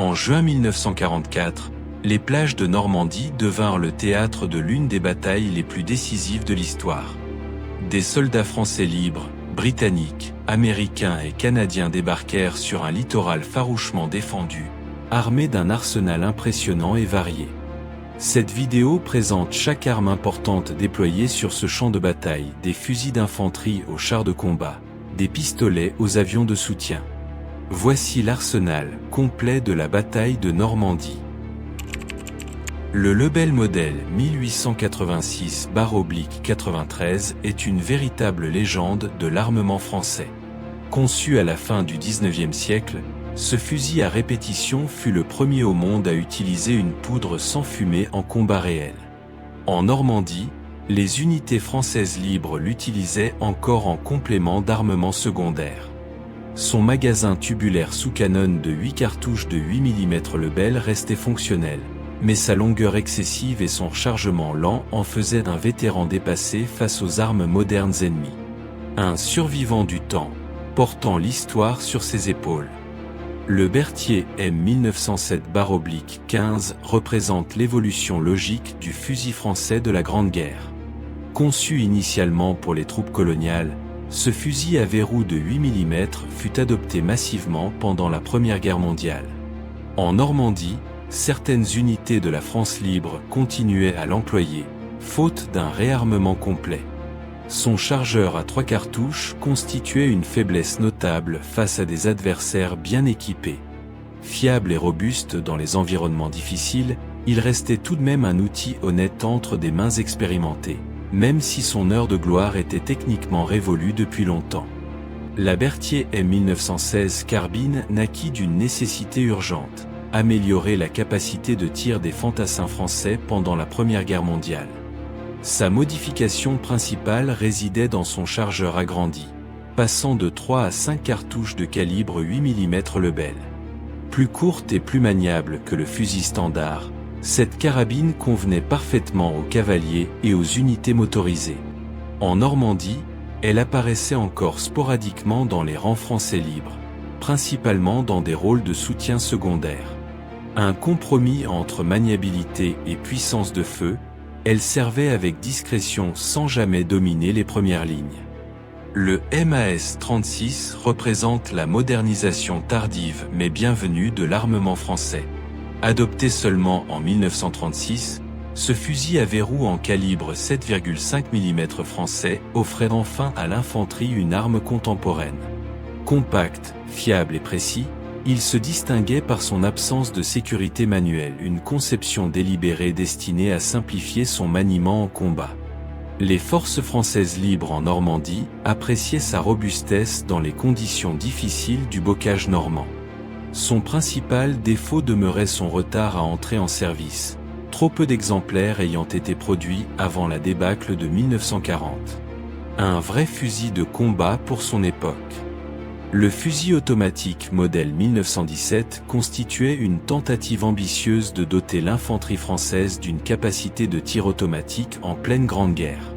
En juin 1944, les plages de Normandie devinrent le théâtre de l'une des batailles les plus décisives de l'histoire. Des soldats français libres, britanniques, américains et canadiens débarquèrent sur un littoral farouchement défendu, armés d'un arsenal impressionnant et varié. Cette vidéo présente chaque arme importante déployée sur ce champ de bataille, des fusils d'infanterie aux chars de combat, des pistolets aux avions de soutien. Voici l'arsenal complet de la bataille de Normandie. Le Lebel modèle 1886/93 est une véritable légende de l'armement français. Conçu à la fin du XIXe siècle, ce fusil à répétition fut le premier au monde à utiliser une poudre sans fumée en combat réel. En Normandie, les unités françaises libres l'utilisaient encore en complément d'armement secondaire. Son magasin tubulaire sous canon de 8 cartouches de 8 mm Lebel restait fonctionnel, mais sa longueur excessive et son chargement lent en faisaient un vétéran dépassé face aux armes modernes ennemies. Un survivant du temps, portant l'histoire sur ses épaules. Le Berthier M 1907/15 représente l'évolution logique du fusil français de la Grande Guerre. Conçu initialement pour les troupes coloniales, ce fusil à verrou de 8 mm fut adopté massivement pendant la Première Guerre mondiale. En Normandie, certaines unités de la France libre continuaient à l'employer, faute d'un réarmement complet. Son chargeur à 3 cartouches constituait une faiblesse notable face à des adversaires bien équipés. Fiable et robuste dans les environnements difficiles, il restait tout de même un outil honnête entre des mains expérimentées, même si son heure de gloire était techniquement révolue depuis longtemps. La Berthier M 1916 carbine naquit d'une nécessité urgente: améliorer la capacité de tir des fantassins français pendant la Première Guerre mondiale. Sa modification principale résidait dans son chargeur agrandi, passant de 3 à 5 cartouches de calibre 8 mm Lebel. Plus courte et plus maniable que le fusil standard, cette carabine convenait parfaitement aux cavaliers et aux unités motorisées. En Normandie, elle apparaissait encore sporadiquement dans les rangs français libres, principalement dans des rôles de soutien secondaire. Un compromis entre maniabilité et puissance de feu, elle servait avec discrétion sans jamais dominer les premières lignes. Le MAS 36 représente la modernisation tardive mais bienvenue de l'armement français. Adopté seulement en 1936, ce fusil à verrou en calibre 7,5 mm français offrait enfin à l'infanterie une arme contemporaine. Compact, fiable et précis, il se distinguait par son absence de sécurité manuelle, une conception délibérée destinée à simplifier son maniement en combat. Les forces françaises libres en Normandie appréciaient sa robustesse dans les conditions difficiles du bocage normand. Son principal défaut demeurait son retard à entrer en service, trop peu d'exemplaires ayant été produits avant la débâcle de 1940. Un vrai fusil de combat pour son époque. Le fusil automatique modèle 1917 constituait une tentative ambitieuse de doter l'infanterie française d'une capacité de tir automatique en pleine Grande Guerre.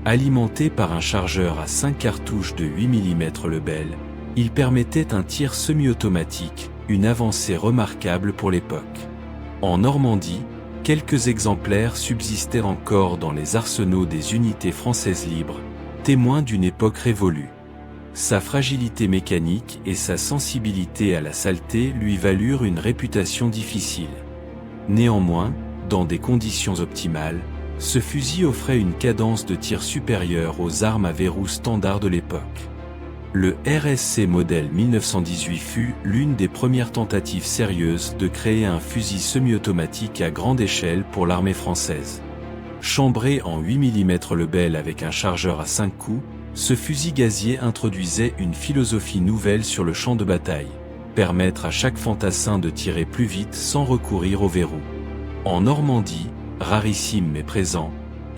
Alimenté par un chargeur à 5 cartouches de 8 mm Lebel, il permettait un tir semi-automatique, une avancée remarquable pour l'époque. En Normandie, quelques exemplaires subsistaient encore dans les arsenaux des unités françaises libres, témoins d'une époque révolue. Sa fragilité mécanique et sa sensibilité à la saleté lui valurent une réputation difficile. Néanmoins, dans des conditions optimales, ce fusil offrait une cadence de tir supérieure aux armes à verrou standard de l'époque. Le RSC modèle 1918 fut l'une des premières tentatives sérieuses de créer un fusil semi-automatique à grande échelle pour l'armée française. Chambré en 8 mm Lebel avec un chargeur à 5 coups, ce fusil gazier introduisait une philosophie nouvelle sur le champ de bataille: permettre à chaque fantassin de tirer plus vite sans recourir au verrou. En Normandie, rarissime mais présent,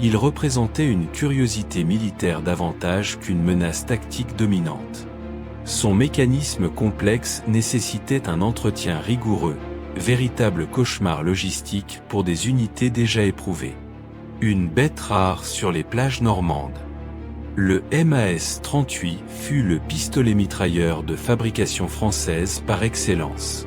il représentait une curiosité militaire davantage qu'une menace tactique dominante. Son mécanisme complexe nécessitait un entretien rigoureux, véritable cauchemar logistique pour des unités déjà éprouvées. Une bête rare sur les plages normandes. Le MAS 38 fut le pistolet mitrailleur de fabrication française par excellence.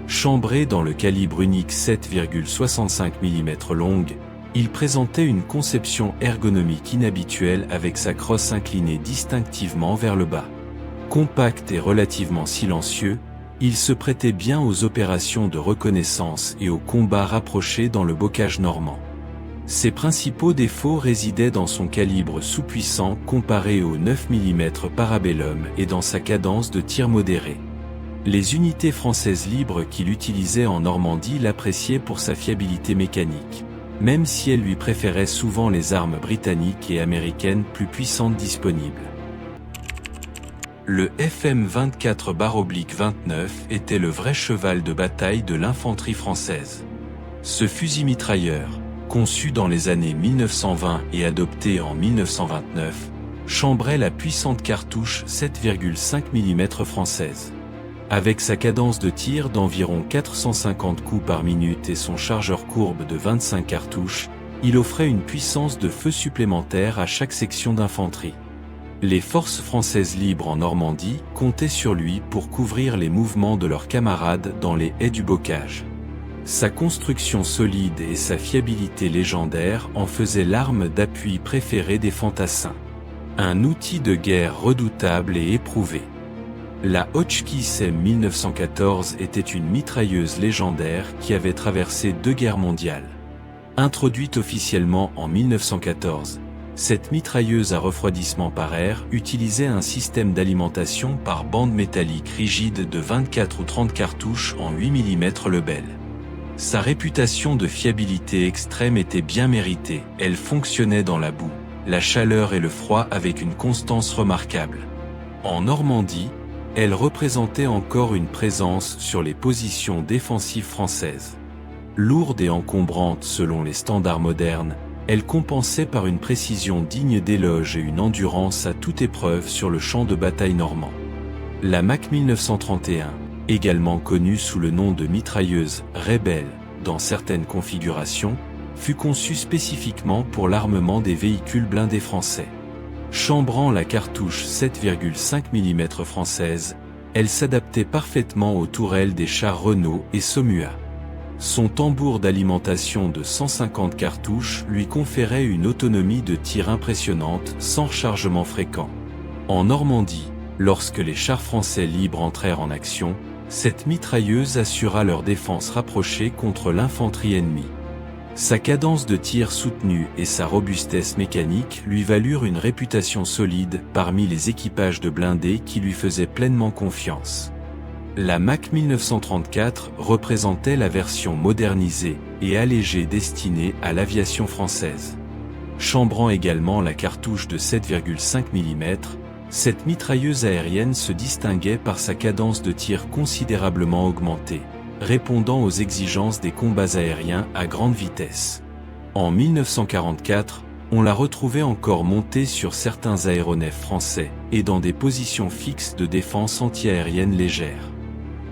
Chambré dans le calibre unique 7,65 mm longue, il présentait une conception ergonomique inhabituelle avec sa crosse inclinée distinctivement vers le bas. Compact et relativement silencieux, il se prêtait bien aux opérations de reconnaissance et aux combats rapprochés dans le bocage normand. Ses principaux défauts résidaient dans son calibre sous-puissant comparé au 9 mm Parabellum et dans sa cadence de tir modérée. Les unités françaises libres qu'il utilisait en Normandie l'appréciaient pour sa fiabilité mécanique, même si elles lui préféraient souvent les armes britanniques et américaines plus puissantes disponibles. Le FM 24/29 était le vrai cheval de bataille de l'infanterie française. Ce fusil mitrailleur, conçu dans les années 1920 et adopté en 1929, chambrait la puissante cartouche 7,5 mm française. Avec sa cadence de tir d'environ 450 coups par minute et son chargeur courbe de 25 cartouches, il offrait une puissance de feu supplémentaire à chaque section d'infanterie. Les forces françaises libres en Normandie comptaient sur lui pour couvrir les mouvements de leurs camarades dans les haies du bocage. Sa construction solide et sa fiabilité légendaire en faisaient l'arme d'appui préférée des fantassins. Un outil de guerre redoutable et éprouvé. La Hotchkiss M1914 était une mitrailleuse légendaire qui avait traversé 2 guerres mondiales. Introduite officiellement en 1914, cette mitrailleuse à refroidissement par air utilisait un système d'alimentation par bande métallique rigide de 24 ou 30 cartouches en 8 mm Lebel. Sa réputation de fiabilité extrême était bien méritée, elle fonctionnait dans la boue, la chaleur et le froid avec une constance remarquable. En Normandie, elle représentait encore une présence sur les positions défensives françaises. Lourde et encombrante selon les standards modernes, elle compensait par une précision digne d'éloge et une endurance à toute épreuve sur le champ de bataille normand. La Mac 1931, également connue sous le nom de mitrailleuse Rebelle dans certaines configurations, fut conçue spécifiquement pour l'armement des véhicules blindés français. Chambrant la cartouche 7,5 mm française, elle s'adaptait parfaitement aux tourelles des chars Renault et Saumua. Son tambour d'alimentation de 150 cartouches lui conférait une autonomie de tir impressionnante sans rechargement fréquent. En Normandie, lorsque les chars français libres entrèrent en action, cette mitrailleuse assura leur défense rapprochée contre l'infanterie ennemie. Sa cadence de tir soutenue et sa robustesse mécanique lui valurent une réputation solide parmi les équipages de blindés qui lui faisaient pleinement confiance. La Mac 1934 représentait la version modernisée et allégée destinée à l'aviation française. Chambrant également la cartouche de 7,5 mm, cette mitrailleuse aérienne se distinguait par sa cadence de tir considérablement augmentée, répondant aux exigences des combats aériens à grande vitesse. En 1944, on la retrouvait encore montée sur certains aéronefs français et dans des positions fixes de défense antiaérienne légère.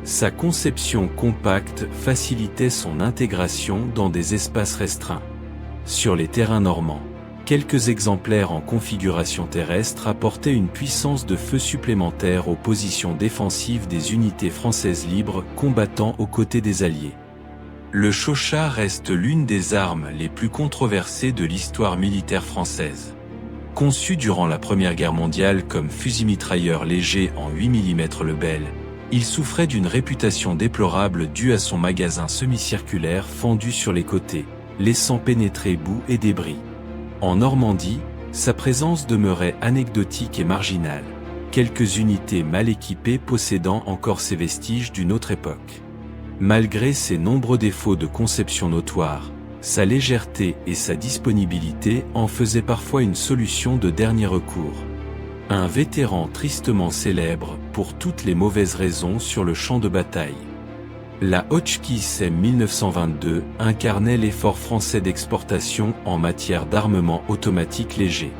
Sa conception compacte facilitait son intégration dans des espaces restreints. Sur les terrains normands, quelques exemplaires en configuration terrestre apportaient une puissance de feu supplémentaire aux positions défensives des unités françaises libres combattant aux côtés des Alliés. Le Chauchat reste l'une des armes les plus controversées de l'histoire militaire française. Conçu durant la Première Guerre mondiale comme fusil mitrailleur léger en 8 mm Lebel, il souffrait d'une réputation déplorable due à son magasin semi-circulaire fendu sur les côtés, laissant pénétrer boue et débris. En Normandie, sa présence demeurait anecdotique et marginale, quelques unités mal équipées possédant encore ces vestiges d'une autre époque. Malgré ses nombreux défauts de conception notoires, sa légèreté et sa disponibilité en faisaient parfois une solution de dernier recours. Un vétéran tristement célèbre pour toutes les mauvaises raisons sur le champ de bataille. La Hotchkiss M1922 incarnait l'effort français d'exportation en matière d'armement automatique léger.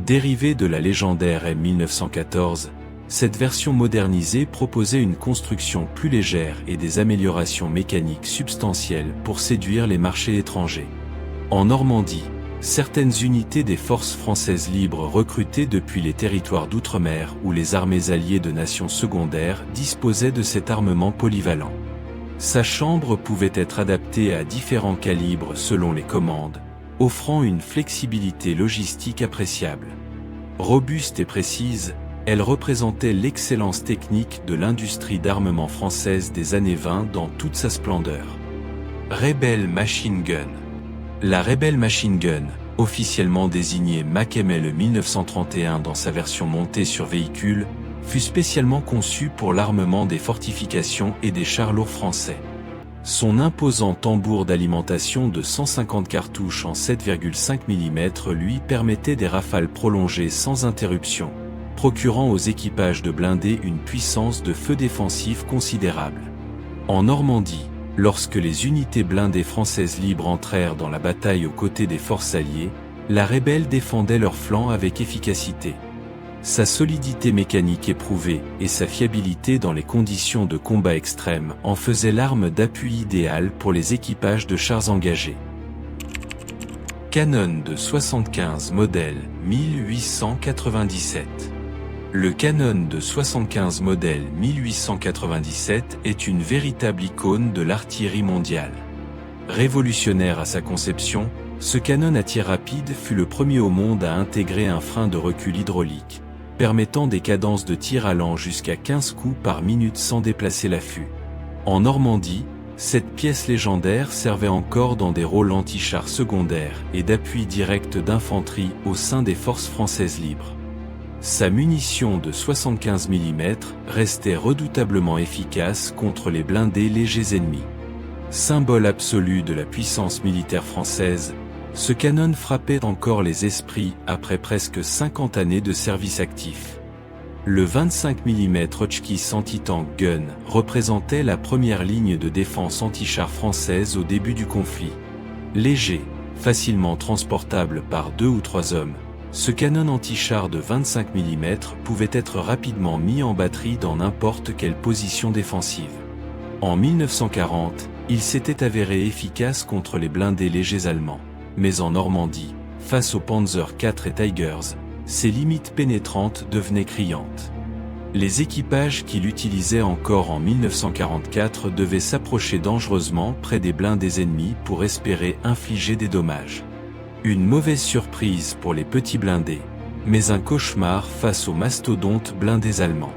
Dérivée de la légendaire M1914, cette version modernisée proposait une construction plus légère et des améliorations mécaniques substantielles pour séduire les marchés étrangers. En Normandie, certaines unités des forces françaises libres recrutées depuis les territoires d'outre-mer ou les armées alliées de nations secondaires disposaient de cet armement polyvalent. Sa chambre pouvait être adaptée à différents calibres selon les commandes, offrant une flexibilité logistique appréciable. Robuste et précise, elle représentait l'excellence technique de l'industrie d'armement française des années 20 dans toute sa splendeur. Rebel Machine Gun. La Rebel Machine Gun, officiellement désignée MACML 1931 dans sa version montée sur véhicule, fut spécialement conçue pour l'armement des fortifications et des chars lourds français. Son imposant tambour d'alimentation de 150 cartouches en 7,5 mm lui permettait des rafales prolongées sans interruption, procurant aux équipages de blindés une puissance de feu défensif considérable. En Normandie, lorsque les unités blindées françaises libres entrèrent dans la bataille aux côtés des forces alliées, la Rebelle défendait leurs flancs avec efficacité. Sa solidité mécanique éprouvée et sa fiabilité dans les conditions de combat extrêmes en faisaient l'arme d'appui idéale pour les équipages de chars engagés. Canon de 75 modèle 1897. Le Canon de 75 modèle 1897 est une véritable icône de l'artillerie mondiale. Révolutionnaire à sa conception, ce canon à tir rapide fut le premier au monde à intégrer un frein de recul hydraulique, permettant des cadences de tir allant jusqu'à 15 coups par minute sans déplacer l'affût. En Normandie, cette pièce légendaire servait encore dans des rôles anti-chars secondaires et d'appui direct d'infanterie au sein des forces françaises libres. Sa munition de 75 mm restait redoutablement efficace contre les blindés légers ennemis. Symbole absolu de la puissance militaire française, ce canon frappait encore les esprits après presque 50 années de service actif. Le 25 mm Hotchkiss anti-tank gun représentait la première ligne de défense anti-char française au début du conflit. Léger, facilement transportable par 2 ou 3 hommes, ce canon anti-char de 25 mm pouvait être rapidement mis en batterie dans n'importe quelle position défensive. En 1940, il s'était avéré efficace contre les blindés légers allemands. Mais en Normandie, face aux Panzer IV et Tigers, ses limites pénétrantes devenaient criantes. Les équipages qui l'utilisaient encore en 1944 devaient s'approcher dangereusement près des blindés ennemis pour espérer infliger des dommages. Une mauvaise surprise pour les petits blindés, mais un cauchemar face aux mastodontes blindés allemands.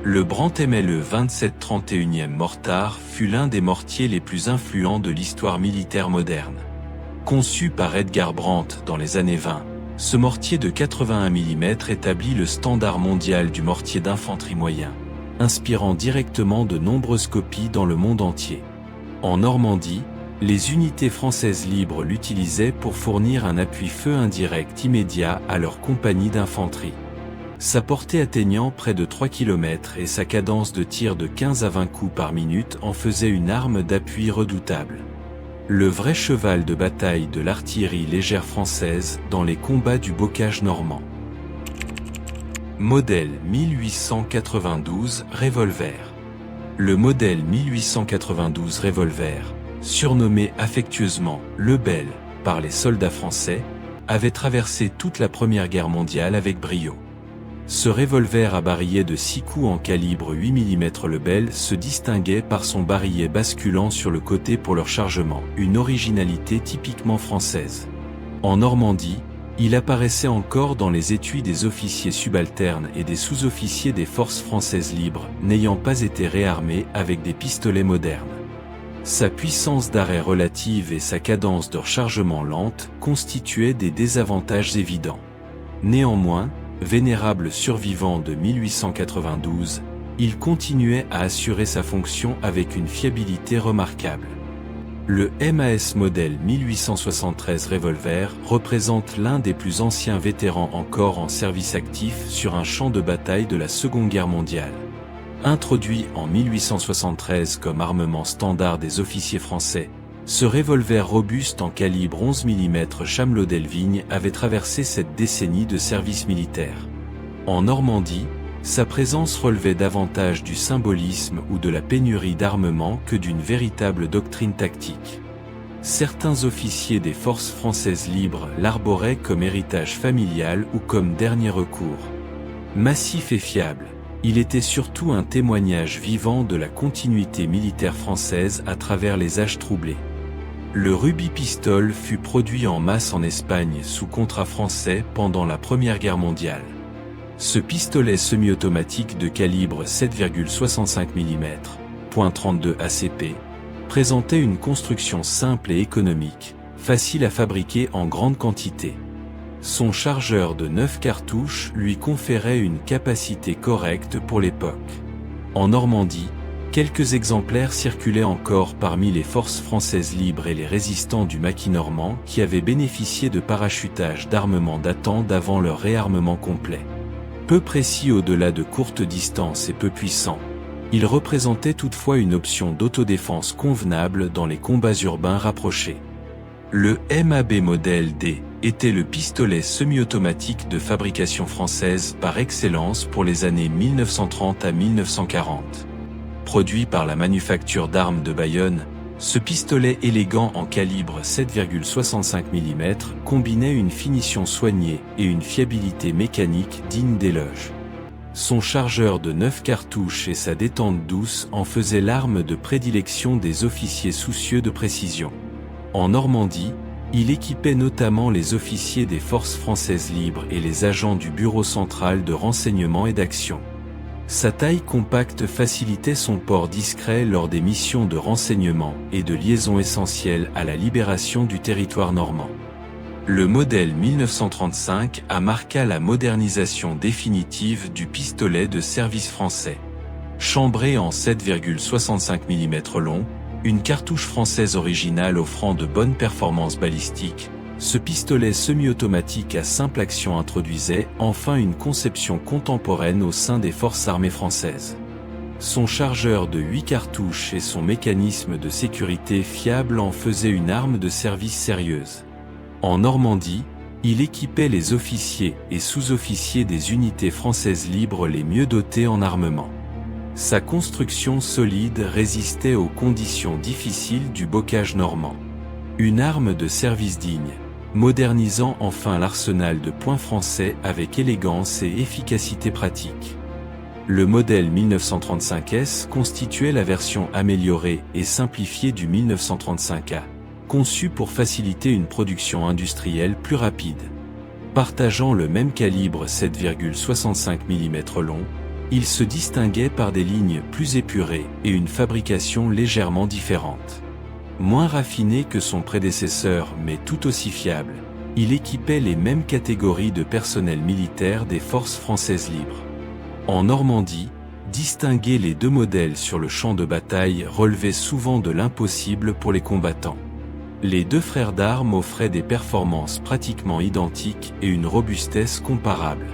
Le Brandt MLE 27-31e Mortar fut l'un des mortiers les plus influents de l'histoire militaire moderne. Conçu par Edgar Brandt dans les années 20, ce mortier de 81 mm établit le standard mondial du mortier d'infanterie moyen, inspirant directement de nombreuses copies dans le monde entier. En Normandie, les unités françaises libres l'utilisaient pour fournir un appui-feu indirect immédiat à leur compagnie d'infanterie. Sa portée atteignant près de 3 km et sa cadence de tir de 15 à 20 coups par minute en faisaient une arme d'appui redoutable. Le vrai cheval de bataille de l'artillerie légère française dans les combats du bocage normand. Modèle 1892 Revolver. Le modèle 1892 Revolver, surnommé affectueusement le Bel par les soldats français, avait traversé toute la Première Guerre mondiale avec brio. Ce revolver à barillet de 6 coups en calibre 8 mm Lebel se distinguait par son barillet basculant sur le côté pour leur chargement, une originalité typiquement française. En Normandie, il apparaissait encore dans les étuis des officiers subalternes et des sous-officiers des forces françaises libres, n'ayant pas été réarmés avec des pistolets modernes. Sa puissance d'arrêt relative et sa cadence de rechargement lente constituaient des désavantages évidents. Néanmoins, vénérable survivant de 1892, il continuait à assurer sa fonction avec une fiabilité remarquable. Le MAS modèle 1873 Revolver représente l'un des plus anciens vétérans encore en service actif sur un champ de bataille de la Seconde Guerre mondiale. Introduit en 1873 comme armement standard des officiers français, ce revolver robuste en calibre 11 mm Chamelot-Delvigne avait traversé cette décennie de service militaire. En Normandie, sa présence relevait davantage du symbolisme ou de la pénurie d'armement que d'une véritable doctrine tactique. Certains officiers des forces françaises libres l'arboraient comme héritage familial ou comme dernier recours. Massif et fiable, Il était surtout un témoignage vivant de la continuité militaire française à travers les âges troublés. Le Ruby Pistol fut produit en masse en Espagne sous contrat français pendant la Première Guerre mondiale. Ce pistolet semi-automatique de calibre 7,65 mm, .32 ACP, présentait une construction simple et économique, facile à fabriquer en grande quantité. Son chargeur de 9 cartouches lui conférait une capacité correcte pour l'époque. En Normandie, quelques exemplaires circulaient encore parmi les forces françaises libres et les résistants du maquis normand qui avaient bénéficié de parachutage d'armement datant d'avant leur réarmement complet. Peu précis au-delà de courtes distances et peu puissant, il représentait toutefois une option d'autodéfense convenable dans les combats urbains rapprochés. Le MAB Modèle D était le pistolet semi-automatique de fabrication française par excellence pour les années 1930 à 1940. Produit par la manufacture d'armes de Bayonne, ce pistolet élégant en calibre 7,65 mm combinait une finition soignée et une fiabilité mécanique digne d'éloge. Son chargeur de 9 cartouches et sa détente douce en faisaient l'arme de prédilection des officiers soucieux de précision. En Normandie, il équipait notamment les officiers des forces françaises libres et les agents du Bureau central de renseignement et d'action. Sa taille compacte facilitait son port discret lors des missions de renseignement et de liaison essentielles à la libération du territoire normand. Le modèle 1935 a marqué la modernisation définitive du pistolet de service français. Chambré en 7,65 mm long, une cartouche française originale offrant de bonnes performances balistiques, ce pistolet semi-automatique à simple action introduisait enfin une conception contemporaine au sein des forces armées françaises. Son chargeur de 8 cartouches et son mécanisme de sécurité fiable en faisaient une arme de service sérieuse. En Normandie, il équipait les officiers et sous-officiers des unités françaises libres les mieux dotés en armement. Sa construction solide résistait aux conditions difficiles du bocage normand. Une arme de service digne, modernisant enfin l'arsenal de poings français avec élégance et efficacité pratique. Le modèle 1935S constituait la version améliorée et simplifiée du 1935A, conçu pour faciliter une production industrielle plus rapide. Partageant le même calibre 7,65 mm long, il se distinguait par des lignes plus épurées et une fabrication légèrement différente. Moins raffiné que son prédécesseur mais tout aussi fiable, il équipait les mêmes catégories de personnel militaire des forces françaises libres. En Normandie, distinguer les deux modèles sur le champ de bataille relevait souvent de l'impossible pour les combattants. Les deux frères d'armes offraient des performances pratiquement identiques et une robustesse comparable.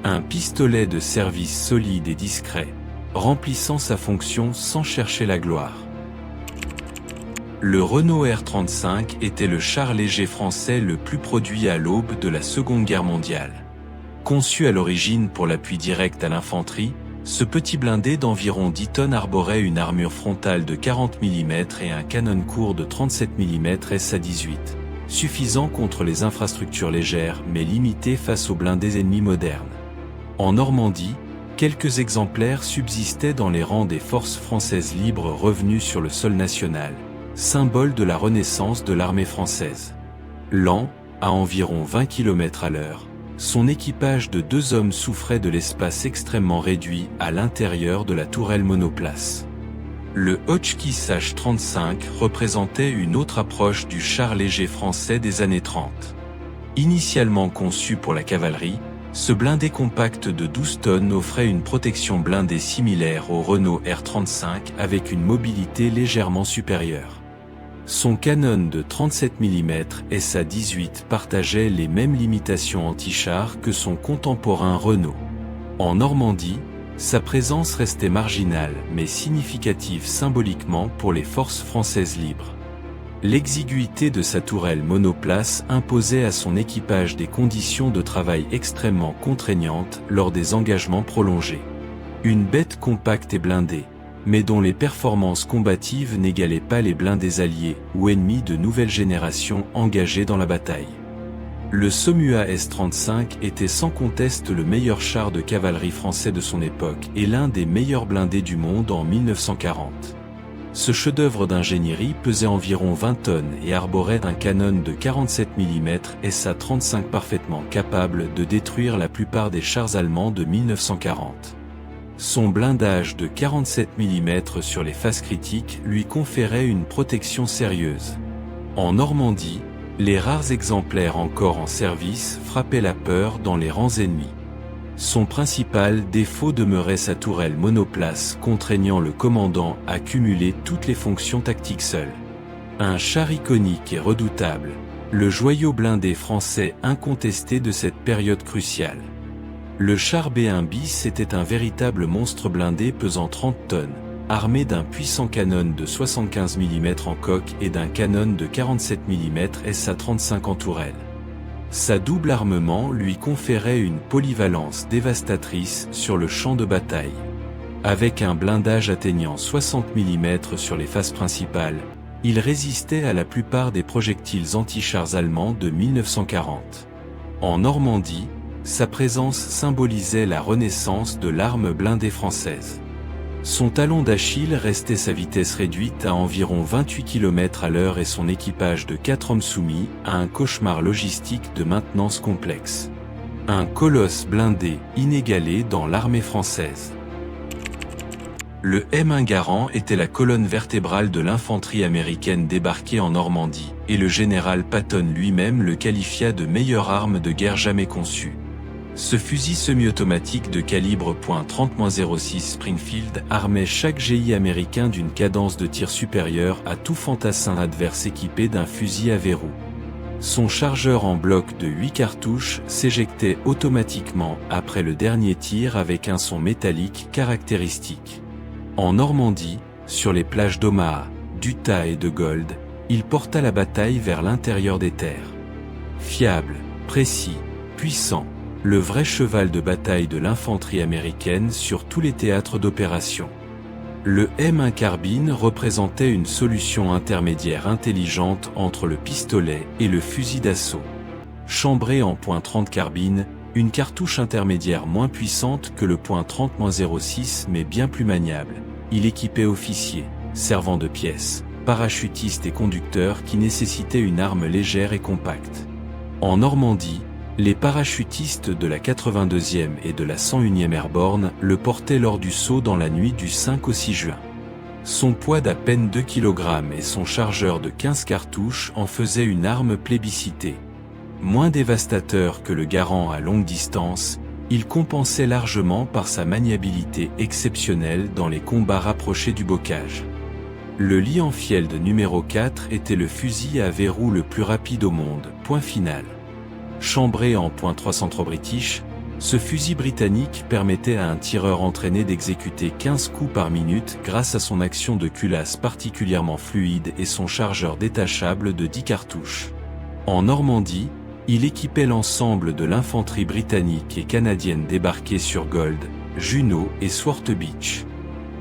Un pistolet de service solide et discret, remplissant sa fonction sans chercher la gloire. Le Renault R35 était le char léger français le plus produit à l'aube de la Seconde Guerre mondiale. Conçu à l'origine pour l'appui direct à l'infanterie, ce petit blindé d'environ 10 tonnes arborait une armure frontale de 40 mm et un canon court de 37 mm SA-18, suffisant contre les infrastructures légères mais limité face aux blindés ennemis modernes. En Normandie, quelques exemplaires subsistaient dans les rangs des forces françaises libres revenues sur le sol national, symbole de la renaissance de l'armée française. Lent, à environ 20 km/h, son équipage de 2 hommes souffrait de l'espace extrêmement réduit à l'intérieur de la tourelle monoplace. Le Hotchkiss H-35 représentait une autre approche du char léger français des années 30. Initialement conçu pour la cavalerie, ce blindé compact de 12 tonnes offrait une protection blindée similaire au Renault R35 avec une mobilité légèrement supérieure. Son canon de 37 mm SA-18 partageait les mêmes limitations anti-char que son contemporain Renault. En Normandie, sa présence restait marginale mais significative symboliquement pour les forces françaises libres. L'exiguïté de sa tourelle monoplace imposait à son équipage des conditions de travail extrêmement contraignantes lors des engagements prolongés. Une bête compacte et blindée, mais dont les performances combatives n'égalaient pas les blindés alliés ou ennemis de nouvelle génération engagés dans la bataille. Le Saumua S-35 était sans conteste le meilleur char de cavalerie français de son époque et l'un des meilleurs blindés du monde en 1940. Ce chef-d'œuvre d'ingénierie pesait environ 20 tonnes et arborait un canon de 47 mm SA-35 parfaitement capable de détruire la plupart des chars allemands de 1940. Son blindage de 47 mm sur les faces critiques lui conférait une protection sérieuse. En Normandie, les rares exemplaires encore en service frappaient la peur dans les rangs ennemis. Son principal défaut demeurait sa tourelle monoplace contraignant le commandant à cumuler toutes les fonctions tactiques seul. Un char iconique et redoutable, le joyau blindé français incontesté de cette période cruciale. Le char B1 bis était un véritable monstre blindé pesant 30 tonnes, armé d'un puissant canon de 75 mm en coque et d'un canon de 47 mm SA-35 en tourelle. Sa double armement lui conférait une polyvalence dévastatrice sur le champ de bataille. Avec un blindage atteignant 60 mm sur les faces principales, il résistait à la plupart des projectiles anti-chars allemands de 1940. En Normandie, sa présence symbolisait la renaissance de l'arme blindée française. Son talon d'Achille restait sa vitesse réduite à environ 28 km/h et son équipage de 4 hommes soumis à un cauchemar logistique de maintenance complexe. Un colosse blindé inégalé dans l'armée française. Le M1 Garand était la colonne vertébrale de l'infanterie américaine débarquée en Normandie, et le général Patton lui-même le qualifia de meilleure arme de guerre jamais conçue. Ce fusil semi-automatique de calibre .30-06 Springfield armait chaque GI américain d'une cadence de tir supérieure à tout fantassin adverse équipé d'un fusil à verrou. Son chargeur en bloc de 8 cartouches s'éjectait automatiquement après le dernier tir avec un son métallique caractéristique. En Normandie, sur les plages d'Omaha, d'Utah et de Gold, il porta la bataille vers l'intérieur des terres. Fiable, précis, puissant, le vrai cheval de bataille de l'infanterie américaine sur tous les théâtres d'opération. Le M1 Carbine représentait une solution intermédiaire intelligente entre le pistolet et le fusil d'assaut. Chambré en .30 carbine, une cartouche intermédiaire moins puissante que le .30-06 mais bien plus maniable, il équipait officiers, servants de pièces, parachutistes et conducteurs qui nécessitaient une arme légère et compacte. En Normandie, les parachutistes de la 82e et de la 101e Airborne le portaient lors du saut dans la nuit du 5 au 6 juin. Son poids d'à peine 2 kg et son chargeur de 15 cartouches en faisaient une arme plébiscitée. Moins dévastateur que le Garand à longue distance, il compensait largement par sa maniabilité exceptionnelle dans les combats rapprochés du bocage. Le Lee-Enfield numéro 4 était le fusil à verrou le plus rapide au monde, point final. Chambré en .303 British, ce fusil britannique permettait à un tireur entraîné d'exécuter 15 coups par minute grâce à son action de culasse particulièrement fluide et son chargeur détachable de 10 cartouches. En Normandie, il équipait l'ensemble de l'infanterie britannique et canadienne débarquée sur Gold, Juno et Swart Beach.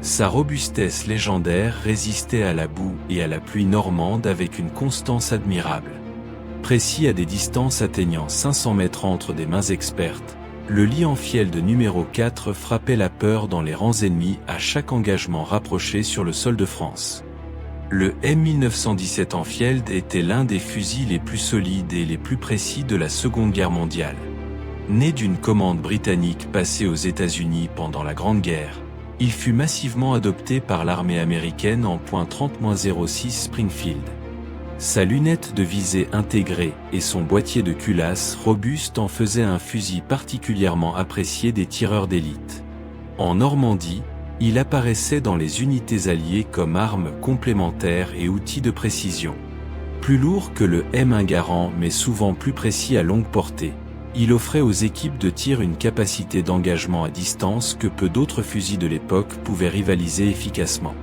Sa robustesse légendaire résistait à la boue et à la pluie normande avec une constance admirable. Précis à des distances atteignant 500 mètres entre des mains expertes, le Lee-Enfield numéro 4 frappait la peur dans les rangs ennemis à chaque engagement rapproché sur le sol de France. Le M1917 Enfield était l'un des fusils les plus solides et les plus précis de la Seconde Guerre mondiale. Né d'une commande britannique passée aux États-Unis pendant la Grande Guerre, il fut massivement adopté par l'armée américaine en .30-06 Springfield. Sa lunette de visée intégrée et son boîtier de culasse robuste en faisaient un fusil particulièrement apprécié des tireurs d'élite. En Normandie, il apparaissait dans les unités alliées comme arme complémentaire et outil de précision. Plus lourd que le M1 Garand mais souvent plus précis à longue portée, il offrait aux équipes de tir une capacité d'engagement à distance que peu d'autres fusils de l'époque pouvaient rivaliser efficacement.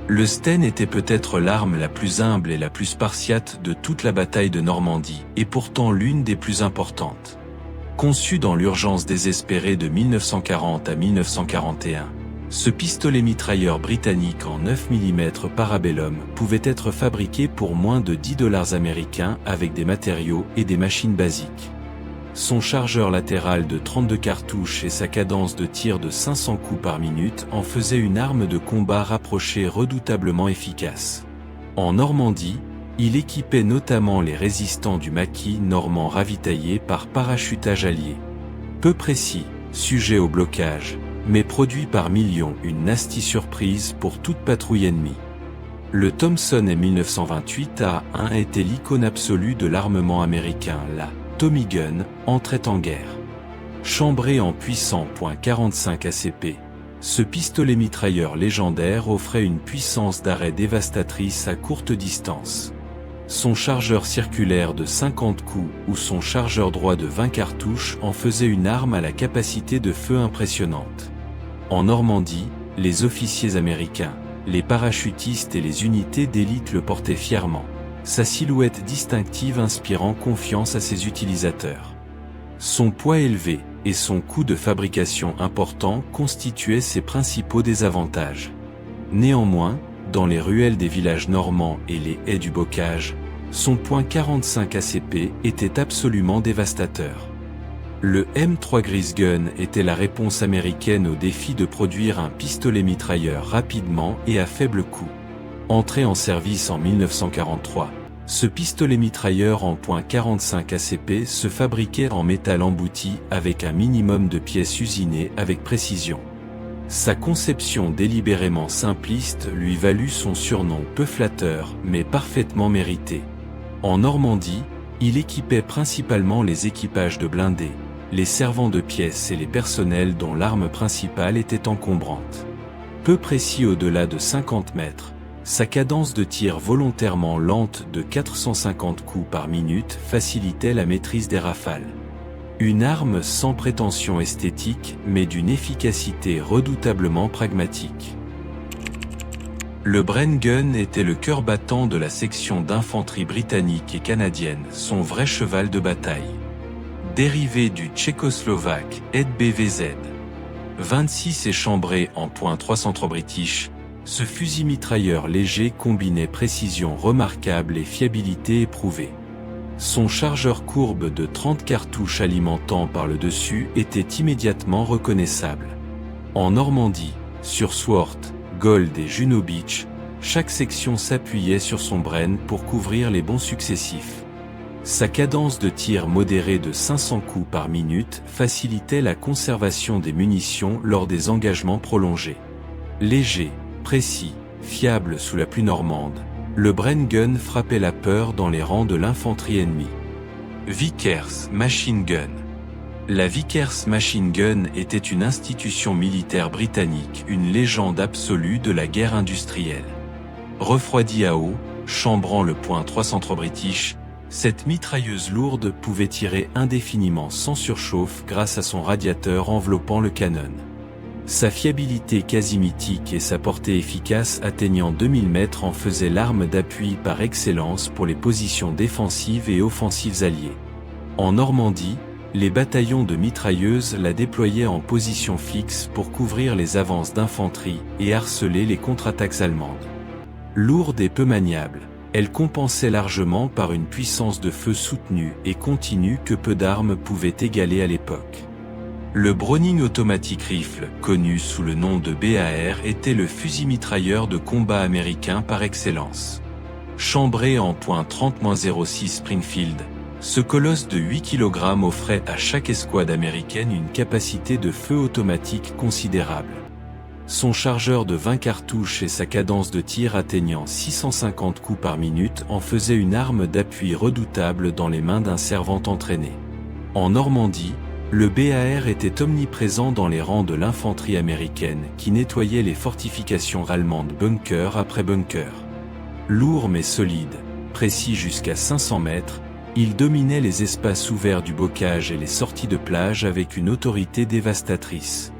Le Sten était peut-être l'arme la plus humble et la plus spartiate de toute la bataille de Normandie, et pourtant l'une des plus importantes. Conçu dans l'urgence désespérée de 1940 à 1941, Ce pistolet mitrailleur britannique en 9 mm Parabellum pouvait être fabriqué pour moins de 10 $ américains avec des matériaux et des machines basiques. Son chargeur latéral de 32 cartouches et sa cadence de tir de 500 coups par minute en faisaient une arme de combat rapprochée redoutablement efficace. En Normandie, il équipait notamment les résistants du maquis normand ravitaillés par parachutage allié. Peu précis, sujet au blocage, mais produit par millions, une nasty surprise pour toute patrouille ennemie. Le Thompson M1928A1 était l'icône absolue de l'armement américain. La Tommy Gun entrait en guerre. Chambré en puissant .45 ACP, ce pistolet mitrailleur légendaire offrait une puissance d'arrêt dévastatrice à courte distance. Son chargeur circulaire de 50 coups ou son chargeur droit de 20 cartouches en faisait une arme à la capacité de feu impressionnante. En Normandie, les officiers américains, les parachutistes et les unités d'élite le portaient fièrement, sa silhouette distinctive inspirant confiance à ses utilisateurs. Son poids élevé et son coût de fabrication important constituaient ses principaux désavantages. Néanmoins, dans les ruelles des villages normands et les haies du bocage, son .45 ACP était absolument dévastateur. Le M3 Gris Gun était la réponse américaine au défi de produire un pistolet mitrailleur rapidement et à faible coût. Entré en service en 1943, ce pistolet mitrailleur en .45 ACP se fabriquait en métal embouti avec un minimum de pièces usinées avec précision. Sa conception délibérément simpliste lui valut son surnom peu flatteur mais parfaitement mérité. En Normandie, il équipait principalement les équipages de blindés, les servants de pièces et les personnels dont l'arme principale était encombrante. Peu précis au-delà de 50 mètres, sa cadence de tir volontairement lente de 450 coups par minute facilitait la maîtrise des rafales. Une arme sans prétention esthétique mais d'une efficacité redoutablement pragmatique. Le Bren Gun était le cœur battant de la section d'infanterie britannique et canadienne, son vrai cheval de bataille. Dérivé du tchécoslovaque EDBVZ. 26 et chambré en .303 British, ce fusil mitrailleur léger combinait précision remarquable et fiabilité éprouvée. Son chargeur courbe de 30 cartouches alimentant par le dessus était immédiatement reconnaissable. En Normandie, sur Swart, Gold et Juno Beach, chaque section s'appuyait sur son Bren pour couvrir les bonds successifs. Sa cadence de tir modérée de 500 coups par minute facilitait la conservation des munitions lors des engagements prolongés. Léger, précis, fiable sous la pluie normande, le Bren Gun frappait la peur dans les rangs de l'infanterie ennemie. Vickers Machine Gun. La Vickers Machine Gun était une institution militaire britannique, une légende absolue de la guerre industrielle. Refroidie à eau, chambrant le .303 British, cette mitrailleuse lourde pouvait tirer indéfiniment sans surchauffe grâce à son radiateur enveloppant le canon. Sa fiabilité quasi mythique et sa portée efficace atteignant 2000 mètres en faisaient l'arme d'appui par excellence pour les positions défensives et offensives alliées. En Normandie, les bataillons de mitrailleuses la déployaient en position fixe pour couvrir les avances d'infanterie et harceler les contre-attaques allemandes. Lourde et peu maniable, elle compensait largement par une puissance de feu soutenue et continue que peu d'armes pouvaient égaler à l'époque. Le Browning Automatic Rifle, connu sous le nom de BAR, était le fusil mitrailleur de combat américain par excellence. Chambré en .30-06 Springfield, ce colosse de 8 kg offrait à chaque escouade américaine une capacité de feu automatique considérable. Son chargeur de 20 cartouches et sa cadence de tir atteignant 650 coups par minute en faisaient une arme d'appui redoutable dans les mains d'un servant entraîné. En Normandie, le BAR était omniprésent dans les rangs de l'infanterie américaine qui nettoyait les fortifications allemandes bunker après bunker. Lourd mais solide, précis jusqu'à 500 mètres, il dominait les espaces ouverts du bocage et les sorties de plage avec une autorité dévastatrice.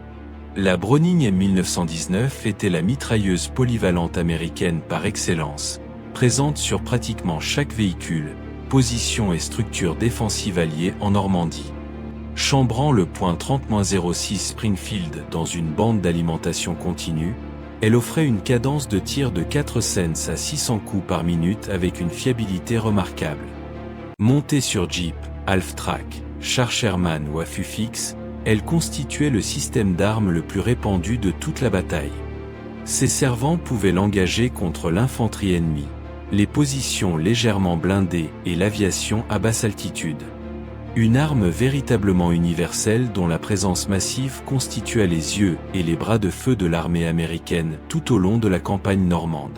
La Browning M1919 était la mitrailleuse polyvalente américaine par excellence, présente sur pratiquement chaque véhicule, position et structure défensive alliée en Normandie. Chambrant le point 30-06 Springfield dans une bande d'alimentation continue, elle offrait une cadence de tir de 4 cents à 600 coups par minute avec une fiabilité remarquable. Montée sur Jeep, half-track, char Sherman ou affût fixe, elle constituait le système d'armes le plus répandu de toute la bataille. Ses servants pouvaient l'engager contre l'infanterie ennemie, les positions légèrement blindées et l'aviation à basse altitude. Une arme véritablement universelle dont la présence massive constitua les yeux et les bras de feu de l'armée américaine tout au long de la campagne normande.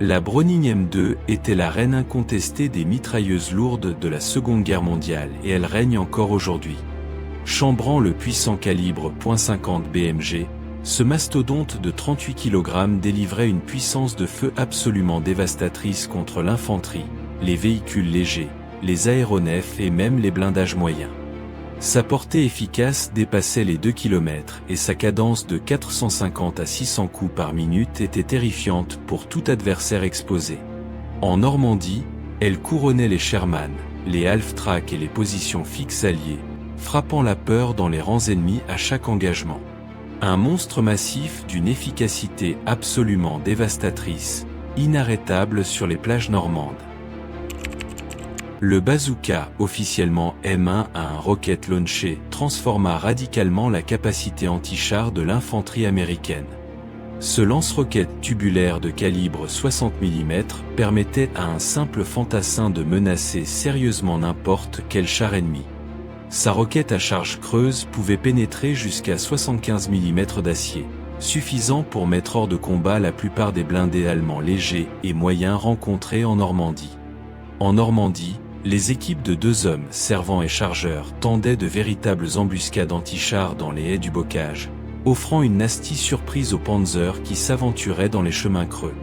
La Browning M2 était la reine incontestée des mitrailleuses lourdes de la Seconde Guerre mondiale et elle règne encore aujourd'hui. Chambrant le puissant calibre .50 BMG, ce mastodonte de 38 kg délivrait une puissance de feu absolument dévastatrice contre l'infanterie, les véhicules légers, les aéronefs et même les blindages moyens. Sa portée efficace dépassait les 2 km et sa cadence de 450 à 600 coups par minute était terrifiante pour tout adversaire exposé. En Normandie, elle couronnait les Sherman, les half-track et les positions fixes alliées, frappant la peur dans les rangs ennemis à chaque engagement. Un monstre massif d'une efficacité absolument dévastatrice, inarrêtable sur les plages normandes. Le bazooka, officiellement M1 à un rocket launcher, transforma radicalement la capacité anti-char de l'infanterie américaine. Ce lance-roquette tubulaire de calibre 60 mm permettait à un simple fantassin de menacer sérieusement n'importe quel char ennemi. Sa roquette à charge creuse pouvait pénétrer jusqu'à 75 mm d'acier, suffisant pour mettre hors de combat la plupart des blindés allemands légers et moyens rencontrés en Normandie. En Normandie, les équipes de 2 hommes, servants et chargeurs, tendaient de véritables embuscades anti-chars dans les haies du bocage, offrant une nasty surprise aux Panzers qui s'aventuraient dans les chemins creux.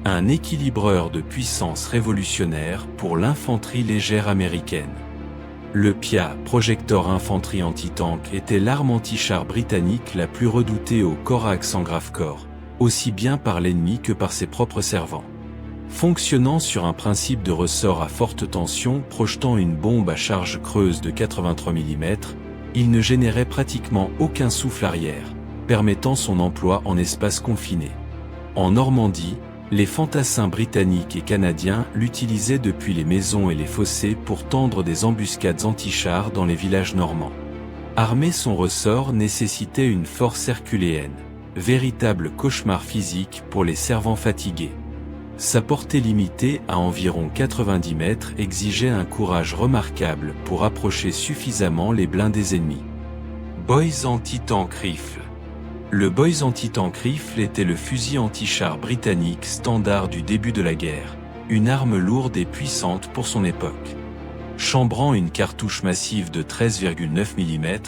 Un équilibreur de puissance révolutionnaire pour l'infanterie légère américaine. Le PIA, Projector Infantry Anti-Tank, était l'arme anti-char britannique la plus redoutée au Corax en grave corps, aussi bien par l'ennemi que par ses propres servants. Fonctionnant sur un principe de ressort à forte tension projetant une bombe à charge creuse de 83 mm, il ne générait pratiquement aucun souffle arrière, permettant son emploi en espace confiné. En Normandie, les fantassins britanniques et canadiens l'utilisaient depuis les maisons et les fossés pour tendre des embuscades anti-chars dans les villages normands. Armer son ressort nécessitait une force herculéenne, véritable cauchemar physique pour les servants fatigués. Sa portée limitée à environ 90 mètres exigeait un courage remarquable pour approcher suffisamment les blindés ennemis. Boys Anti-Tank Rifle. Le Boys Anti-Tank Rifle était le fusil anti-char britannique standard du début de la guerre, une arme lourde et puissante pour son époque. Chambrant une cartouche massive de 13,9 mm,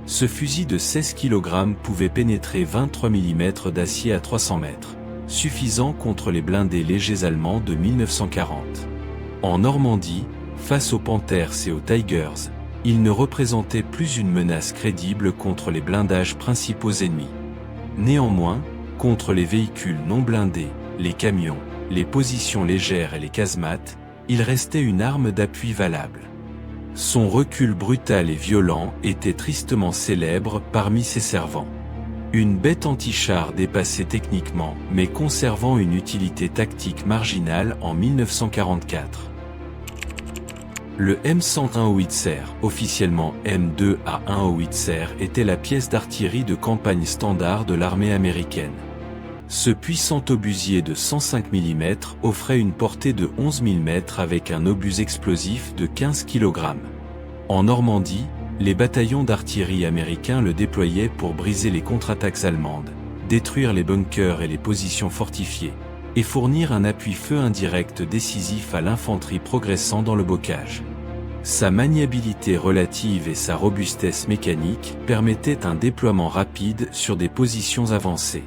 ce fusil de 16 kg pouvait pénétrer 23 mm d'acier à 300 mètres. Suffisant contre les blindés légers allemands de 1940. En Normandie, face aux Panthers et aux Tigers, il ne représentait plus une menace crédible contre les blindages principaux ennemis. Néanmoins, contre les véhicules non blindés, les camions, les positions légères et les casemates, il restait une arme d'appui valable. Son recul brutal et violent était tristement célèbre parmi ses servants. Une bête anti-char dépassée techniquement, mais conservant une utilité tactique marginale en 1944. Le M101 Howitzer, officiellement M2A1 Howitzer, était la pièce d'artillerie de campagne standard de l'armée américaine. Ce puissant obusier de 105 mm offrait une portée de 11 000 mètres avec un obus explosif de 15 kg. En Normandie, les bataillons d'artillerie américains le déployaient pour briser les contre-attaques allemandes, détruire les bunkers et les positions fortifiées, et fournir un appui-feu indirect décisif à l'infanterie progressant dans le bocage. Sa maniabilité relative et sa robustesse mécanique permettaient un déploiement rapide sur des positions avancées.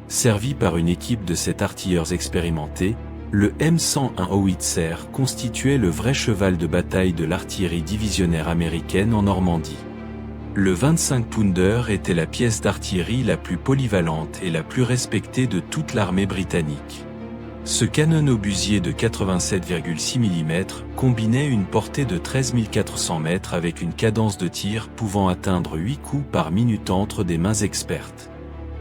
Servi par une équipe de 7 artilleurs expérimentés, le M101 Howitzer constituait le vrai cheval de bataille de l'artillerie divisionnaire américaine en Normandie. Le 25 Pounder était la pièce d'artillerie la plus polyvalente et la plus respectée de toute l'armée britannique. Ce canon obusier de 87,6 mm combinait une portée de 13 400 mètres avec une cadence de tir pouvant atteindre 8 coups par minute entre des mains expertes.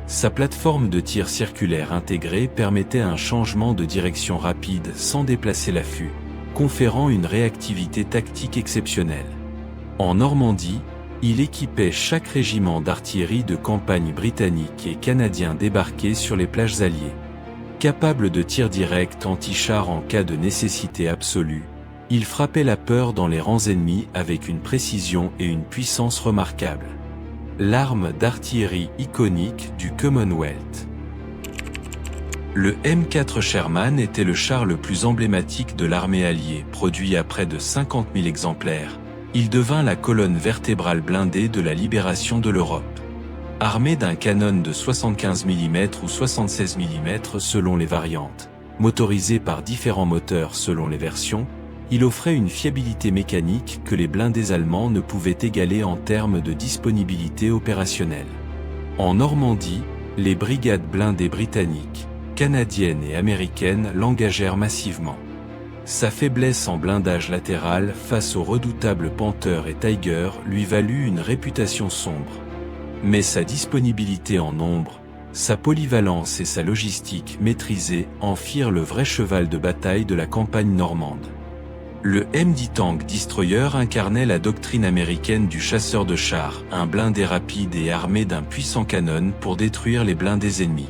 Sa plateforme de tir circulaire intégrée permettait un changement de direction rapide sans déplacer l'affût, conférant une réactivité tactique exceptionnelle. En Normandie, il équipait chaque régiment d'artillerie de campagne britannique et canadien débarqué sur les plages alliées. Capable de tir direct anti-char en cas de nécessité absolue, il frappait la peur dans les rangs ennemis avec une précision et une puissance remarquables. L'arme d'artillerie iconique du Commonwealth. Le M4 Sherman était le char le plus emblématique de l'armée alliée, produit à près de 50 000 exemplaires. Il devint la colonne vertébrale blindée de la libération de l'Europe. Armé d'un canon de 75 mm ou 76 mm selon les variantes, motorisé par différents moteurs selon les versions, il offrait une fiabilité mécanique que les blindés allemands ne pouvaient égaler en termes de disponibilité opérationnelle. En Normandie, les brigades blindées britanniques, canadiennes et américaines l'engagèrent massivement. Sa faiblesse en blindage latéral face aux redoutables Panther et Tiger lui valut une réputation sombre. Mais sa disponibilité en nombre, sa polyvalence et sa logistique maîtrisée en firent le vrai cheval de bataille de la campagne normande. Le MD Tank Destroyer incarnait la doctrine américaine du chasseur de chars, un blindé rapide et armé d'un puissant canon pour détruire les blindés ennemis.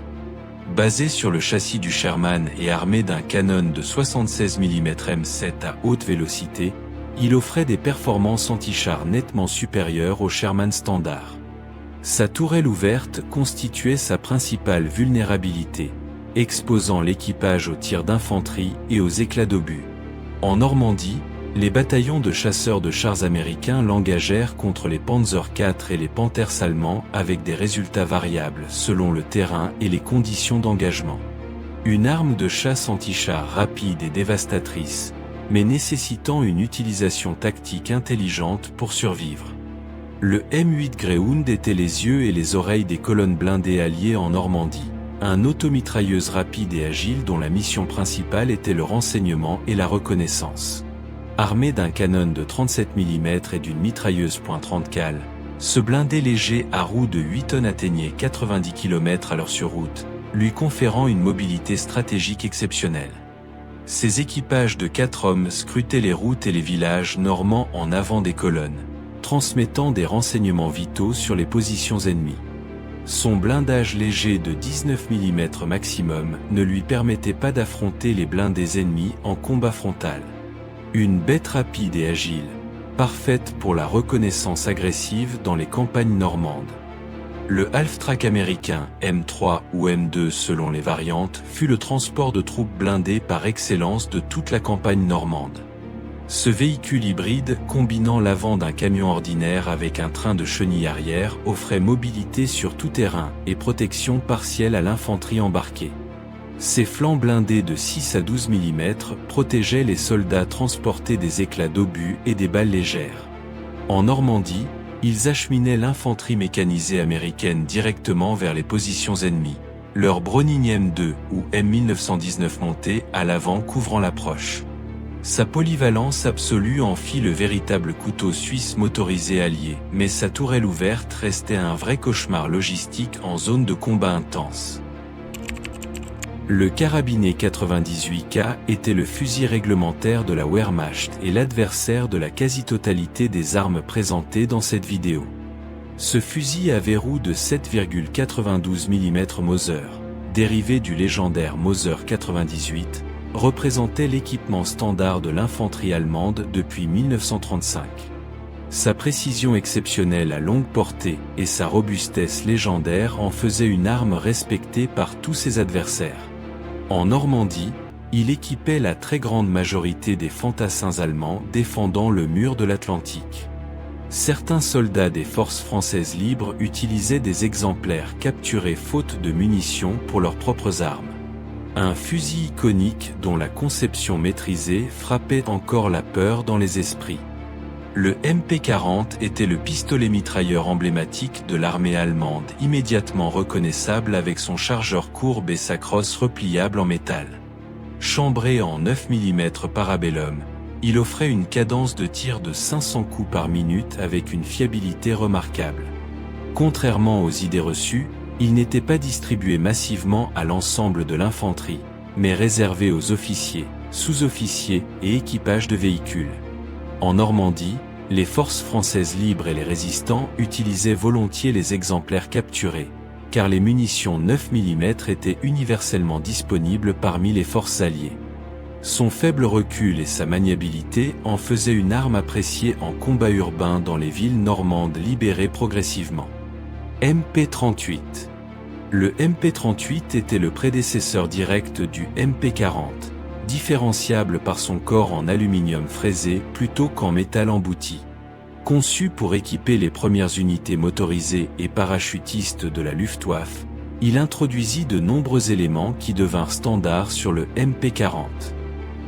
Basé sur le châssis du Sherman et armé d'un canon de 76 mm M7 à haute vélocité, il offrait des performances anti-chars nettement supérieures au Sherman standard. Sa tourelle ouverte constituait sa principale vulnérabilité, exposant l'équipage aux tirs d'infanterie et aux éclats d'obus. En Normandie, les bataillons de chasseurs de chars américains l'engagèrent contre les Panzer IV et les Panthers allemands avec des résultats variables selon le terrain et les conditions d'engagement. Une arme de chasse anti-char rapide et dévastatrice, mais nécessitant une utilisation tactique intelligente pour survivre. Le M8 Greyhound était les yeux et les oreilles des colonnes blindées alliées en Normandie, un automitrailleuse rapide et agile dont la mission principale était le renseignement et la reconnaissance. Armé d'un canon de 37 mm et d'une mitrailleuse .30 cal, ce blindé léger à roues de 8 tonnes atteignait 90 km/h sur route, lui conférant une mobilité stratégique exceptionnelle. Ses équipages de 4 hommes scrutaient les routes et les villages normands en avant des colonnes, transmettant des renseignements vitaux sur les positions ennemies. Son blindage léger de 19 mm maximum ne lui permettait pas d'affronter les blindés ennemis en combat frontal. Une bête rapide et agile, parfaite pour la reconnaissance agressive dans les campagnes normandes. Le half-track américain, M3 ou M2 selon les variantes, fut le transport de troupes blindées par excellence de toute la campagne normande. Ce véhicule hybride, combinant l'avant d'un camion ordinaire avec un train de chenille arrière, offrait mobilité sur tout terrain et protection partielle à l'infanterie embarquée. Ses flancs blindés de 6 à 12 mm protégeaient les soldats transportés des éclats d'obus et des balles légères. En Normandie, ils acheminaient l'infanterie mécanisée américaine directement vers les positions ennemies, leur Browning M2 ou M1919 monté à l'avant couvrant l'approche. Sa polyvalence absolue en fit le véritable couteau suisse motorisé allié, mais sa tourelle ouverte restait un vrai cauchemar logistique en zone de combat intense. Le carabiné 98K était le fusil réglementaire de la Wehrmacht et l'adversaire de la quasi-totalité des armes présentées dans cette vidéo. Ce fusil à verrou de 7,92 mm Mauser, dérivé du légendaire Mauser 98, représentait l'équipement standard de l'infanterie allemande depuis 1935. Sa précision exceptionnelle à longue portée et sa robustesse légendaire en faisaient une arme respectée par tous ses adversaires. En Normandie, il équipait la très grande majorité des fantassins allemands défendant le mur de l'Atlantique. Certains soldats des forces françaises libres utilisaient des exemplaires capturés faute de munitions pour leurs propres armes. Un fusil iconique dont la conception maîtrisée frappait encore la peur dans les esprits. Le MP40 était le pistolet mitrailleur emblématique de l'armée allemande, immédiatement reconnaissable avec son chargeur courbe et sa crosse repliable en métal. Chambré en 9 mm Parabellum, il offrait une cadence de tir de 500 coups par minute avec une fiabilité remarquable. Contrairement aux idées reçues, il n'était pas distribué massivement à l'ensemble de l'infanterie, mais réservé aux officiers, sous-officiers et équipages de véhicules. En Normandie, les forces françaises libres et les résistants utilisaient volontiers les exemplaires capturés, car les munitions 9 mm étaient universellement disponibles parmi les forces alliées. Son faible recul et sa maniabilité en faisaient une arme appréciée en combat urbain dans les villes normandes libérées progressivement. MP-38. Le MP-38 était le prédécesseur direct du MP-40, différenciable par son corps en aluminium fraisé plutôt qu'en métal embouti. Conçu pour équiper les premières unités motorisées et parachutistes de la Luftwaffe, il introduisit de nombreux éléments qui devinrent standards sur le MP-40.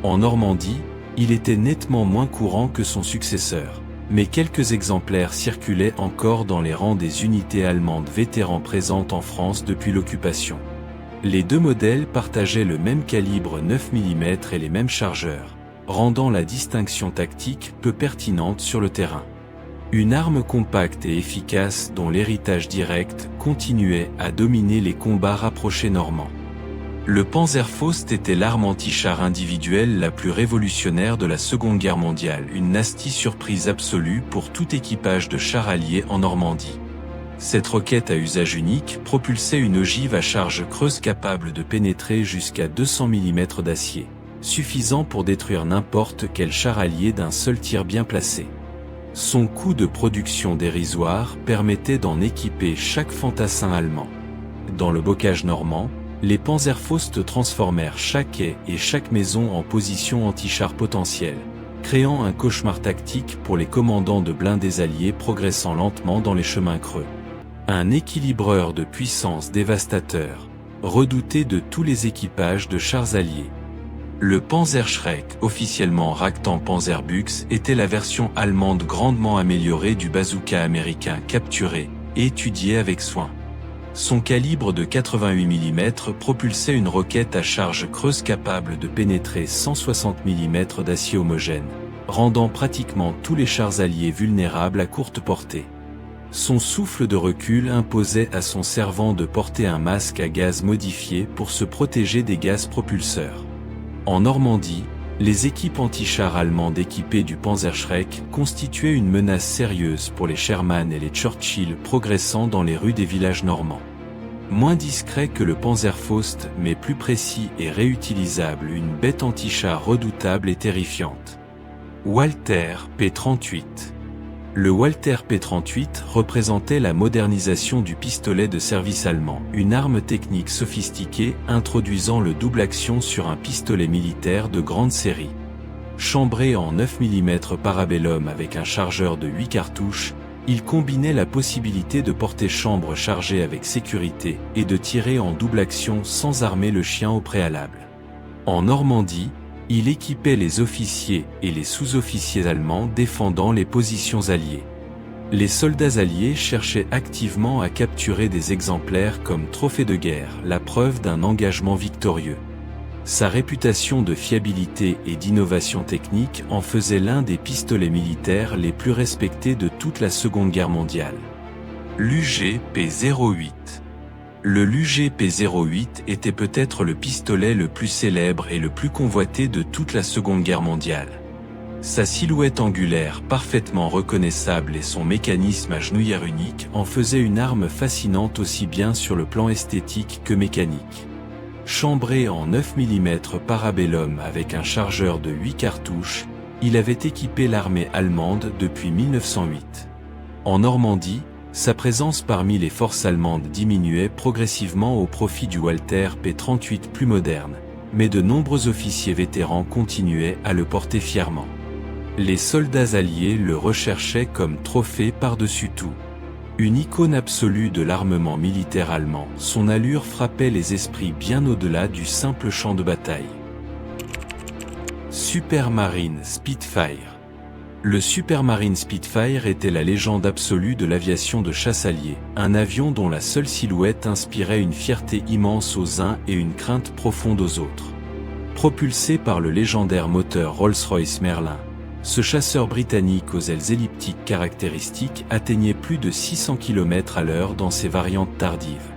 En Normandie, il était nettement moins courant que son successeur, mais quelques exemplaires circulaient encore dans les rangs des unités allemandes vétérans présentes en France depuis l'occupation. Les deux modèles partageaient le même calibre 9 mm et les mêmes chargeurs, rendant la distinction tactique peu pertinente sur le terrain. Une arme compacte et efficace dont l'héritage direct continuait à dominer les combats rapprochés normands. Le Panzerfaust était l'arme anti-char individuelle la plus révolutionnaire de la Seconde Guerre mondiale, une nasty surprise absolue pour tout équipage de chars alliés en Normandie. Cette roquette à usage unique propulsait une ogive à charge creuse capable de pénétrer jusqu'à 200 mm d'acier, suffisant pour détruire n'importe quel char allié d'un seul tir bien placé. Son coût de production dérisoire permettait d'en équiper chaque fantassin allemand. Dans le bocage normand, les Panzerfaust transformèrent chaque quai et chaque maison en position anti-char potentielle, créant un cauchemar tactique pour les commandants de blindés alliés progressant lentement dans les chemins creux. Un équilibreur de puissance dévastateur, redouté de tous les équipages de chars alliés. Le Panzerschreck, officiellement Raktan Panzerbüchse, était la version allemande grandement améliorée du bazooka américain capturé et étudié avec soin. Son calibre de 88 mm propulsait une roquette à charge creuse capable de pénétrer 160 mm d'acier homogène, rendant pratiquement tous les chars alliés vulnérables à courte portée. Son souffle de recul imposait à son servant de porter un masque à gaz modifié pour se protéger des gaz propulseurs. En Normandie, les équipes anti-chars allemandes équipées du Panzerschreck constituaient une menace sérieuse pour les Sherman et les Churchill progressant dans les rues des villages normands. Moins discret que le Panzerfaust mais plus précis et réutilisable, une bête anti-char redoutable et terrifiante. Walther P38. Le Walther P38 représentait la modernisation du pistolet de service allemand, une arme technique sophistiquée introduisant le double action sur un pistolet militaire de grande série. Chambré en 9 mm Parabellum avec un chargeur de 8 cartouches, il combinait la possibilité de porter chambre chargée avec sécurité et de tirer en double action sans armer le chien au préalable. En Normandie, il équipait les officiers et les sous-officiers allemands défendant les positions alliées. Les soldats alliés cherchaient activement à capturer des exemplaires comme trophée de guerre, la preuve d'un engagement victorieux. Sa réputation de fiabilité et d'innovation technique en faisait l'un des pistolets militaires les plus respectés de toute la Seconde Guerre mondiale. L'UG-P08. Le l'UG-P08 était peut-être le pistolet le plus célèbre et le plus convoité de toute la Seconde Guerre mondiale. Sa silhouette angulaire parfaitement reconnaissable et son mécanisme à genouillère unique en faisaient une arme fascinante aussi bien sur le plan esthétique que mécanique. Chambré en 9 mm Parabellum avec un chargeur de 8 cartouches, il avait équipé l'armée allemande depuis 1908. En Normandie, sa présence parmi les forces allemandes diminuait progressivement au profit du Walther P38 plus moderne, mais de nombreux officiers vétérans continuaient à le porter fièrement. Les soldats alliés le recherchaient comme trophée par-dessus tout. Une icône absolue de l'armement militaire allemand, son allure frappait les esprits bien au-delà du simple champ de bataille. Supermarine Spitfire. Le Supermarine Spitfire était la légende absolue de l'aviation de chasse alliée, un avion dont la seule silhouette inspirait une fierté immense aux uns et une crainte profonde aux autres. Propulsé par le légendaire moteur Rolls-Royce Merlin, ce chasseur britannique aux ailes elliptiques caractéristiques atteignait plus de 600 km/h dans ses variantes tardives.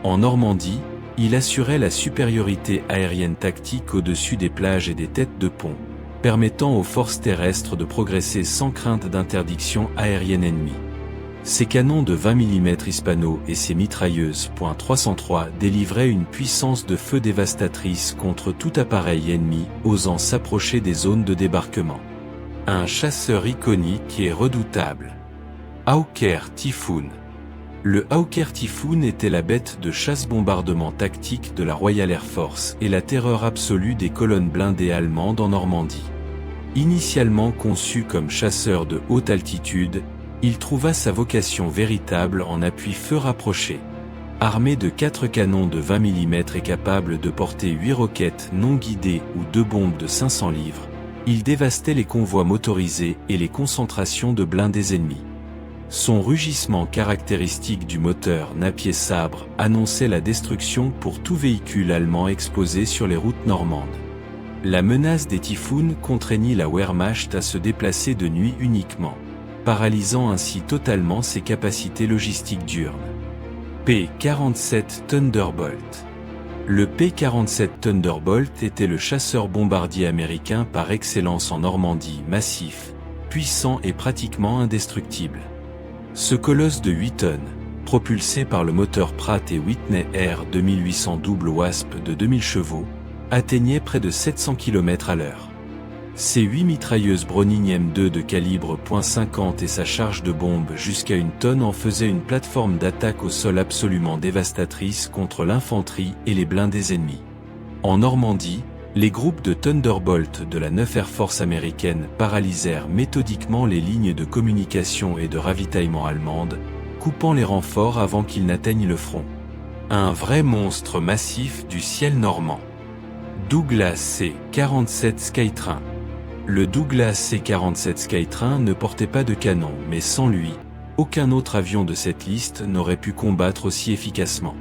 En Normandie, il assurait la supériorité aérienne tactique au-dessus des plages et des têtes de pont, permettant aux forces terrestres de progresser sans crainte d'interdiction aérienne ennemie. Ses canons de 20 mm Hispano et ses mitrailleuses .303 délivraient une puissance de feu dévastatrice contre tout appareil ennemi osant s'approcher des zones de débarquement. Un chasseur iconique et redoutable. Hawker Typhoon. Le Hawker Typhoon était la bête de chasse-bombardement tactique de la Royal Air Force et la terreur absolue des colonnes blindées allemandes en Normandie. Initialement conçu comme chasseur de haute altitude, il trouva sa vocation véritable en appui-feu rapproché. Armé de 4 canons de 20 mm et capable de porter 8 roquettes non guidées ou 2 bombes de 500 livres, il dévastait les convois motorisés et les concentrations de blindés ennemis. Son rugissement caractéristique du moteur Napier-Sabre annonçait la destruction pour tout véhicule allemand exposé sur les routes normandes. La menace des typhoons contraignit la Wehrmacht à se déplacer de nuit uniquement, paralysant ainsi totalement ses capacités logistiques diurnes. P-47 Thunderbolt. Le P-47 Thunderbolt était le chasseur bombardier américain par excellence en Normandie, massif, puissant et pratiquement indestructible. Ce colosse de 8 tonnes, propulsé par le moteur Pratt & Whitney R 2800 double Wasp de 2000 chevaux, atteignait près de 700 km/h. Ses 8 mitrailleuses Browning M2 de calibre .50 et sa charge de bombes jusqu'à 1 tonne en faisaient une plateforme d'attaque au sol absolument dévastatrice contre l'infanterie et les blindés ennemis. En Normandie, les groupes de Thunderbolt de la 9 Air Force américaine paralysèrent méthodiquement les lignes de communication et de ravitaillement allemandes, coupant les renforts avant qu'ils n'atteignent le front. Un vrai monstre massif du ciel normand. Douglas C-47 Skytrain. Le Douglas C-47 Skytrain ne portait pas de canon, mais sans lui, aucun autre avion de cette liste n'aurait pu combattre aussi efficacement.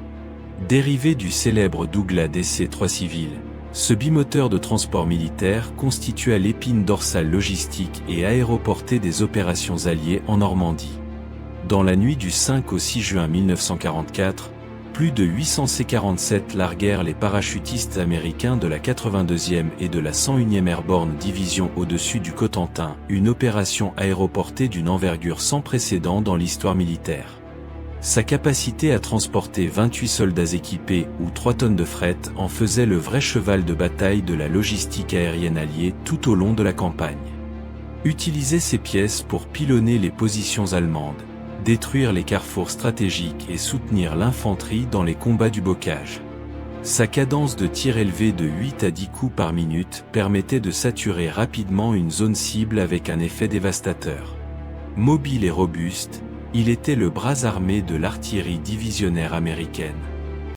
Dérivé du célèbre Douglas DC-3 civil, ce bimoteur de transport militaire constitua l'épine dorsale logistique et aéroportée des opérations alliées en Normandie. Dans la nuit du 5 au 6 juin 1944, plus de 800 C-47 larguèrent les parachutistes américains de la 82e et de la 101e Airborne Division au-dessus du Cotentin, une opération aéroportée d'une envergure sans précédent dans l'histoire militaire. Sa capacité à transporter 28 soldats équipés ou 3 tonnes de fret en faisait le vrai cheval de bataille de la logistique aérienne alliée tout au long de la campagne. Utiliser ces pièces pour pilonner les positions allemandes, détruire les carrefours stratégiques et soutenir l'infanterie dans les combats du bocage. Sa cadence de tir élevée de 8 à 10 coups par minute permettait de saturer rapidement une zone cible avec un effet dévastateur. Mobile et robuste, il était le bras armé de l'artillerie divisionnaire américaine.